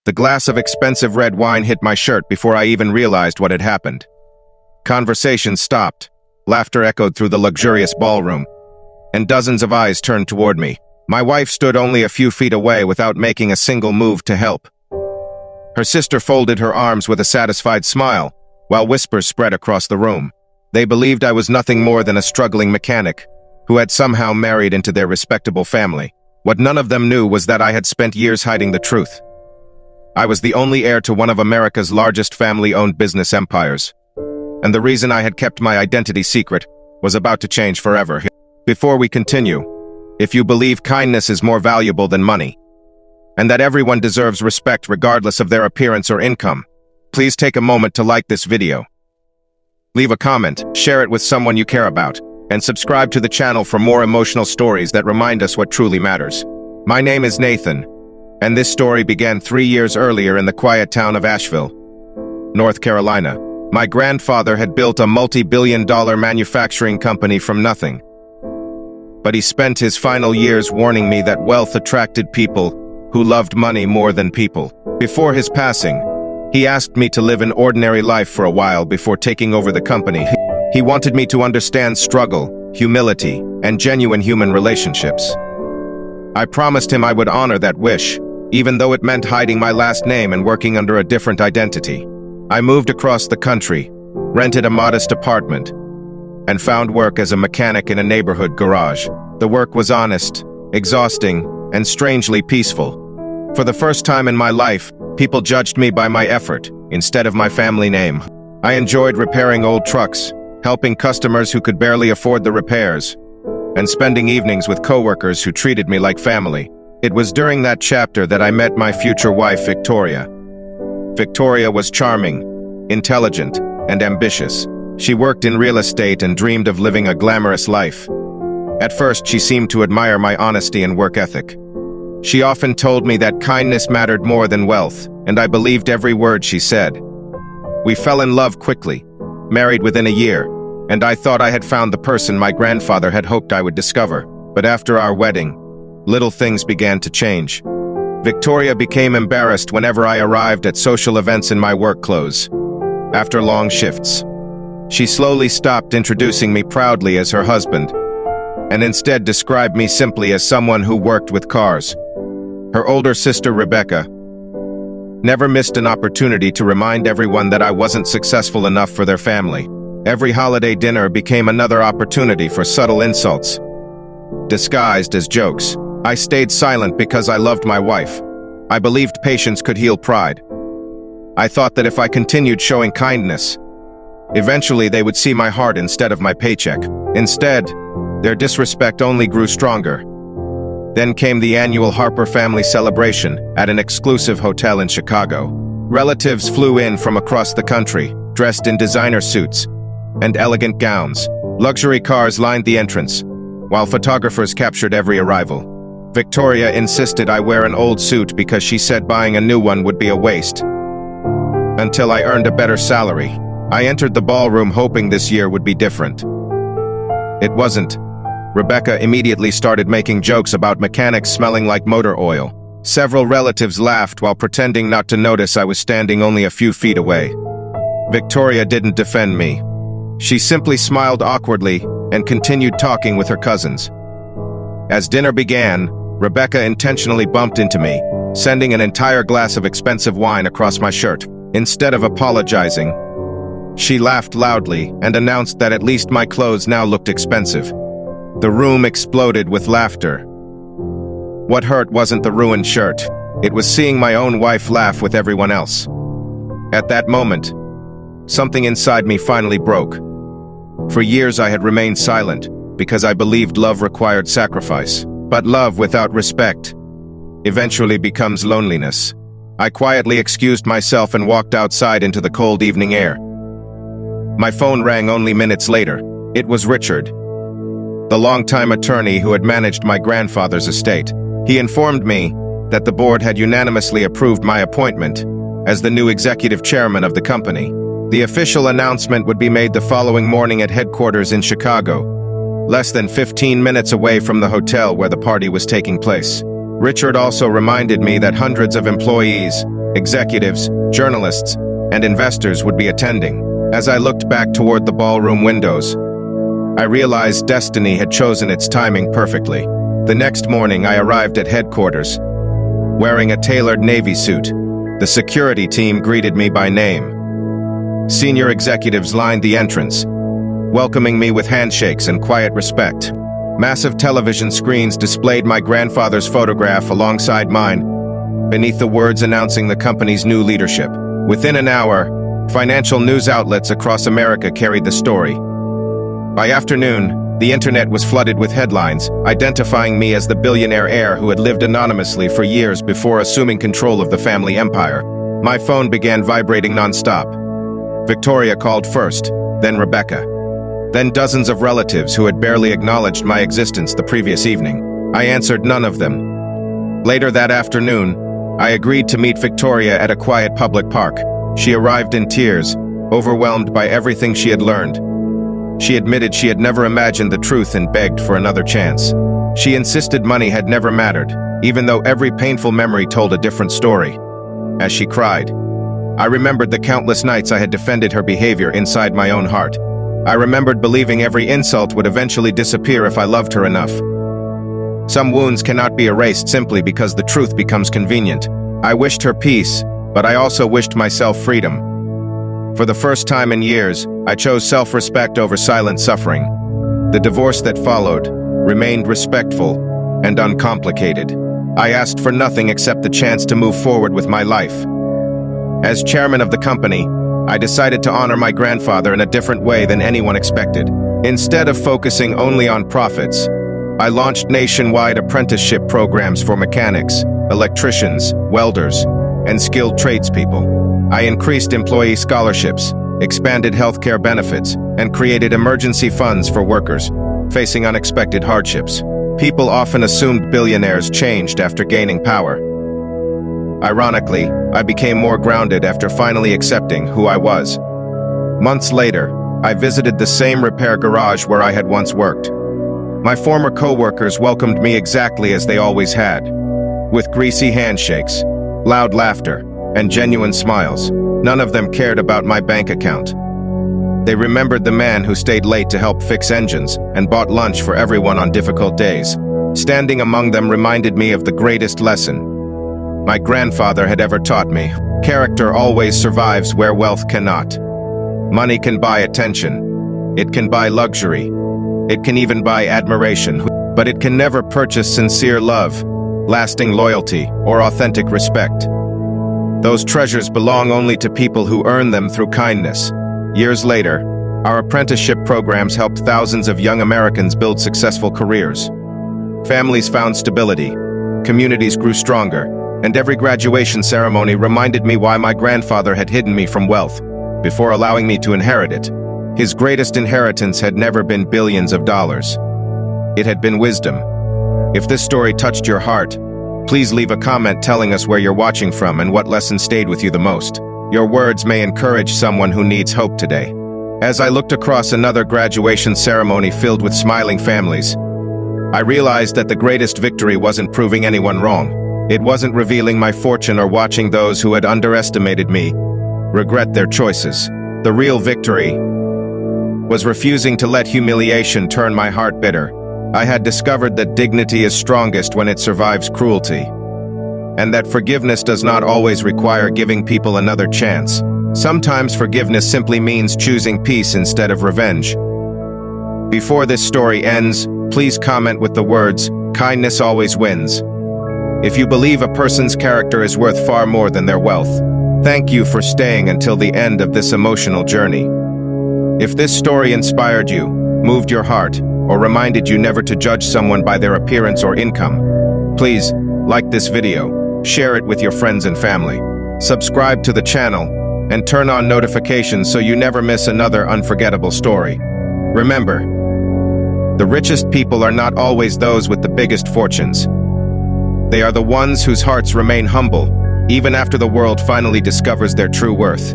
The glass of expensive red wine hit my shirt before I even realized what had happened. Conversation stopped. Laughter echoed through the luxurious ballroom, and dozens of eyes turned toward me. My wife stood only a few feet away without making a single move to help. Her sister folded her arms with a satisfied smile, while whispers spread across the room. They believed I was nothing more than a struggling mechanic who had somehow married into their respectable family. What none of them knew was that I had spent years hiding the truth. I was the only heir to one of America's largest family-owned business empires, and the reason I had kept my identity secret was about to change forever. Before we continue, if you believe kindness is more valuable than money, and that everyone deserves respect regardless of their appearance or income, please take a moment to like this video. Leave a comment, share it with someone you care about, and subscribe to the channel for more emotional stories that remind us what truly matters. My name is Nathan, and this story began 3 years earlier in the quiet town of Asheville, North Carolina. My grandfather had built a multi-billion-dollar manufacturing company from nothing. But he spent his final years warning me that wealth attracted people who loved money more than people. Before his passing, he asked me to live an ordinary life for a while before taking over the company. He wanted me to understand struggle, humility, and genuine human relationships. I promised him I would honor that wish, even though it meant hiding my last name and working under a different identity. I moved across the country, rented a modest apartment, and found work as a mechanic in a neighborhood garage. The work was honest, exhausting, and strangely peaceful. For the first time in my life, people judged me by my effort, instead of my family name. I enjoyed repairing old trucks, helping customers who could barely afford the repairs, and spending evenings with coworkers who treated me like family. It was during that chapter that I met my future wife, Victoria. Victoria was charming, intelligent, and ambitious. She worked in real estate and dreamed of living a glamorous life. At first, she seemed to admire my honesty and work ethic. She often told me that kindness mattered more than wealth, and I believed every word she said. We fell in love quickly, married within a year, and I thought I had found the person my grandfather had hoped I would discover. But after our wedding, little things began to change. Victoria became embarrassed whenever I arrived at social events in my work clothes. After long shifts, she slowly stopped introducing me proudly as her husband, and instead described me simply as someone who worked with cars. Her older sister, Rebecca, never missed an opportunity to remind everyone that I wasn't successful enough for their family. Every holiday dinner became another opportunity for subtle insults, disguised as jokes. I stayed silent because I loved my wife. I believed patience could heal pride. I thought that if I continued showing kindness, eventually they would see my heart instead of my paycheck. Instead, their disrespect only grew stronger. Then came the annual Harper family celebration at an exclusive hotel in Chicago. Relatives flew in from across the country, dressed in designer suits and elegant gowns. Luxury cars lined the entrance, while photographers captured every arrival. Victoria insisted I wear an old suit because she said buying a new one would be a waste. Until I earned a better salary, I entered the ballroom hoping this year would be different. It wasn't. Rebecca immediately started making jokes about mechanics smelling like motor oil. Several relatives laughed while pretending not to notice I was standing only a few feet away. Victoria didn't defend me. She simply smiled awkwardly and continued talking with her cousins. As dinner began, Rebecca intentionally bumped into me, sending an entire glass of expensive wine across my shirt. Instead of apologizing, she laughed loudly and announced that at least my clothes now looked expensive. The room exploded with laughter. What hurt wasn't the ruined shirt. It was seeing my own wife laugh with everyone else. At that moment, something inside me finally broke. For years I had remained silent because I believed love required sacrifice. But love without respect eventually becomes loneliness. I quietly excused myself and walked outside into the cold evening air. My phone rang only minutes later. It was Richard, the longtime attorney who had managed my grandfather's estate. He informed me that the board had unanimously approved my appointment as the new executive chairman of the company. The official announcement would be made the following morning at headquarters in Chicago, less than 15 minutes away from the hotel where the party was taking place. Richard also reminded me that hundreds of employees executives, journalists, and investors would be attending. As I looked back toward the ballroom windows, I realized destiny had chosen its timing perfectly. The next morning, I arrived at headquarters, wearing a tailored Navy suit. The security team greeted me by name. Senior executives lined the entrance, welcoming me with handshakes and quiet respect. Massive television screens displayed my grandfather's photograph alongside mine, beneath the words announcing the company's new leadership. Within an hour, financial news outlets across America carried the story. By afternoon, the internet was flooded with headlines, identifying me as the billionaire heir who had lived anonymously for years before assuming control of the family empire. My phone began vibrating non-stop. Victoria called first, then Rebecca, then dozens of relatives who had barely acknowledged my existence the previous evening. I answered none of them. Later that afternoon, I agreed to meet Victoria at a quiet public park. She arrived in tears, overwhelmed by everything she had learned. She admitted she had never imagined the truth and begged for another chance. She insisted money had never mattered, even though every painful memory told a different story. As she cried, I remembered the countless nights I had defended her behavior inside my own heart. I remembered believing every insult would eventually disappear if I loved her enough. Some wounds cannot be erased simply because the truth becomes convenient. I wished her peace, but I also wished myself freedom. For the first time in years, I chose self-respect over silent suffering. The divorce that followed remained respectful and uncomplicated. I asked for nothing except the chance to move forward with my life. As chairman of the company, I decided to honor my grandfather in a different way than anyone expected. Instead of focusing only on profits, I launched nationwide apprenticeship programs for mechanics, electricians, welders, and skilled tradespeople. I increased employee scholarships, expanded healthcare benefits, and created emergency funds for workers facing unexpected hardships. People often assumed billionaires changed after gaining power. Ironically, I became more grounded after finally accepting who I was. Months later, I visited the same repair garage where I had once worked. My former co-workers welcomed me exactly as they always had, with greasy handshakes, loud laughter, and genuine smiles. None of them cared about my bank account. They remembered the man who stayed late to help fix engines and bought lunch for everyone on difficult days. Standing among them reminded me of the greatest lesson my grandfather had ever taught me. Character always survives where wealth cannot. Money can buy attention. It can buy luxury. It can even buy admiration. But it can never purchase sincere love, lasting loyalty, or authentic respect. Those treasures belong only to people who earn them through kindness. Years later, our apprenticeship programs helped thousands of young Americans build successful careers. Families found stability, communities grew stronger, and every graduation ceremony reminded me why my grandfather had hidden me from wealth before allowing me to inherit it. His greatest inheritance had never been billions of dollars. It had been wisdom. If this story touched your heart, please leave a comment telling us where you're watching from and what lesson stayed with you the most. Your words may encourage someone who needs hope today. As I looked across another graduation ceremony filled with smiling families, I realized that the greatest victory wasn't proving anyone wrong. It wasn't revealing my fortune or watching those who had underestimated me regret their choices. The real victory was refusing to let humiliation turn my heart bitter. I had discovered that dignity is strongest when it survives cruelty, and that forgiveness does not always require giving people another chance. Sometimes forgiveness simply means choosing peace instead of revenge. Before this story ends, please comment with the words, "Kindness always wins." If you believe a person's character is worth far more than their wealth, thank you for staying until the end of this emotional journey. If this story inspired you, moved your heart, or reminded you never to judge someone by their appearance or income, please like this video, share it with your friends and family, subscribe to the channel, and turn on notifications so you never miss another unforgettable story. Remember, the richest people are not always those with the biggest fortunes. They are the ones whose hearts remain humble, even after the world finally discovers their true worth.